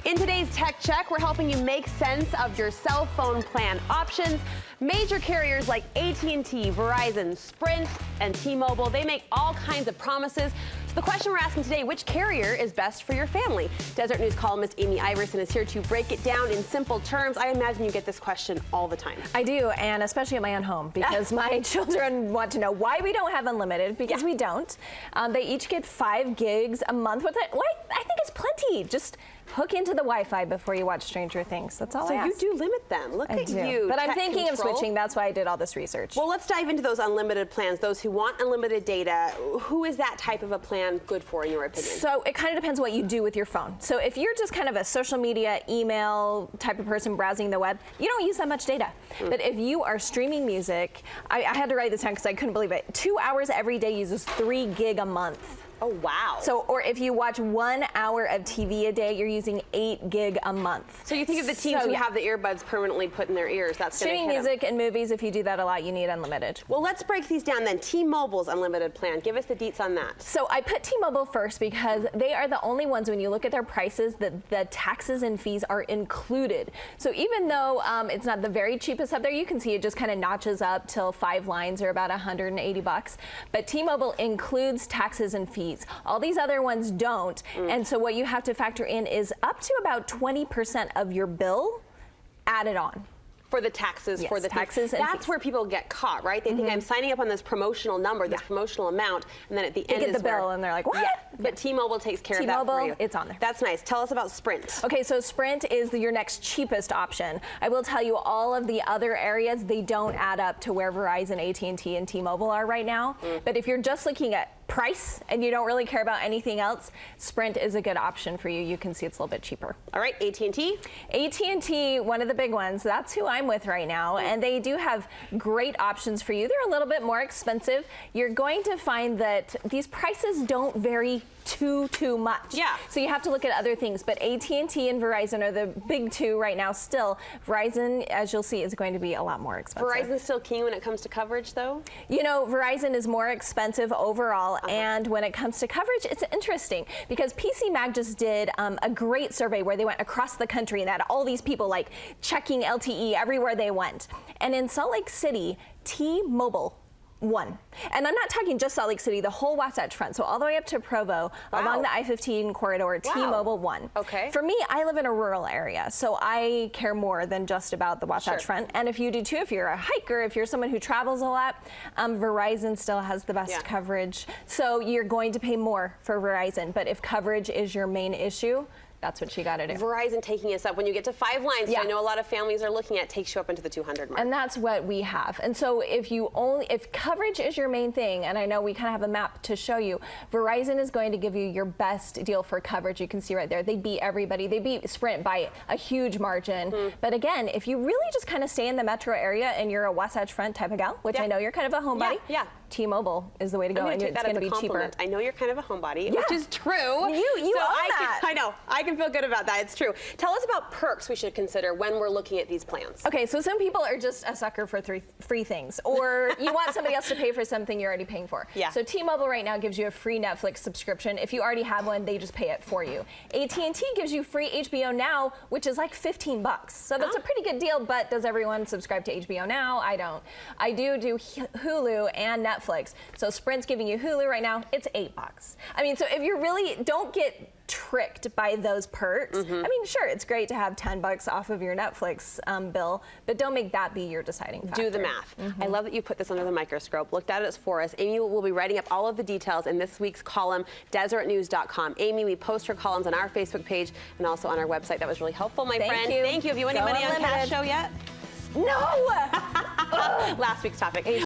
In today's Tech Check, we're helping you make sense of your cell phone plan options. Major carriers like AT&T, Verizon, Sprint, and T-Mobile, they make all kinds of promises. So the question we're asking today, which carrier is best for your family? Desert News columnist Amy Iverson is here to break it down in simple terms. I imagine you get this question all the time. I do, and especially at my own home, because my children want to know why we don't have unlimited, because we don't. They each get 5 gigs a month with it. I think it's plenty. Just hook into the Wi-Fi before you watch Stranger Things. That's all I ask. So you do limit them. Look at you. But I'm thinking of switching. That's why I did all this research. Well, let's dive into those unlimited plans. Those who want unlimited data, who is that type of a plan good for, in your opinion? So it kind of depends what you do with your phone. So if you're just kind of a social media, email type of person browsing the web, you don't use that much data. But if you are streaming music, I had to write this down because I couldn't believe it. 2 hours every day uses 3 gig a month. Oh, wow. So, or if you watch 1 hour of TV a day, you're using 8 gig a month. So you think of the teens who have the earbuds permanently put in their ears, that's going to hit streaming music and movies, if you do that a lot, you need unlimited. Well, let's break these down then. T-Mobile's unlimited plan. Give us the deets on that. So I put T-Mobile first because they are the only ones, when you look at their prices, that the taxes and fees are included. So even though it's not the very cheapest up there, you can see it just kind of notches up till 5 lines or about $180. But T-Mobile includes taxes and fees. All these other ones don't. And so what you have to factor in is up to about 20% of your bill added on. For the taxes, yes, for the taxes. That's where people get caught, right? They think I'm signing up on this promotional number, this promotional amount, and then at the end they get the bill and they're like, what? But T-Mobile takes care of that for you. It's on there. That's nice. Tell us about Sprint. Okay, so Sprint is your next cheapest option. I will tell you, all of the other areas, they don't add up to where Verizon, AT&T, and T-Mobile are right now. But if you're just looking at price and you don't really care about anything else, Sprint is a good option for you. You can see it's a little bit cheaper. All right, AT&T? AT&T, one of the big ones. That's who I'm with right now, and they do have great options for you. They're a little bit more expensive. You're going to find that these prices don't vary too much. Yeah. So you have to look at other things, but AT&T and Verizon are the big two right now still. Verizon, as you'll see, is going to be a lot more expensive. Verizon's still king when it comes to coverage, though? You know, Verizon is more expensive overall, and when it comes to coverage, it's interesting because PC Mag just did a great survey where they went across the country and had all these people like checking LTE everywhere they went. And in Salt Lake City, T-Mobile won. And I'm not talking just Salt Lake City, the whole Wasatch Front. So all the way up to Provo, along the I-15 corridor, T-Mobile won. Okay. For me, I live in a rural area, so I care more than just about the Wasatch Front. And if you do too, if you're a hiker, if you're someone who travels a lot, Verizon still has the best coverage. So you're going to pay more for Verizon. But if coverage is your main issue, that's what you got to do. Verizon taking us up when you get to 5 lines. I know a lot of families are looking at, takes you up into the 200 mark. And that's what we have. And so if coverage is your main thing, and I know we kind of have a map to show you, Verizon is going to give you your best deal for coverage. You can see right there, they beat everybody. They beat Sprint by a huge margin. But again, if you really just kind of stay in the metro area and you're a Wasatch Front type of gal, which I know you're kind of a homebody, T-Mobile is the way to go, and it's going to be cheaper. I know you're kind of a homebody, which is true. You own that. I know. I can feel good about that. It's true. Tell us about perks we should consider when we're looking at these plans. Okay, so some people are just a sucker for free things, or you want somebody else to pay for something you're already paying for. So T-Mobile right now gives you a free Netflix subscription. If you already have one, they just pay it for you. AT&T gives you free HBO Now, which is like $15. So that's a pretty good deal, but does everyone subscribe to HBO Now? I don't. I do Hulu and Netflix. So Sprint's giving you Hulu right now. It's $8. I mean, so if you really don't get tricked by those perks. I mean, sure, it's great to have $10 off of your Netflix bill, but don't make that be your deciding factor. Do the math. I love that you put this under the microscope, looked at it for us. Amy will be writing up all of the details in this week's column, desertnews.com. Amy, we post her columns on our Facebook page and also on our website. That was really helpful, my friend. Thank you. Thank you. Have you won any money on Cash Show yet? No! Last week's topic.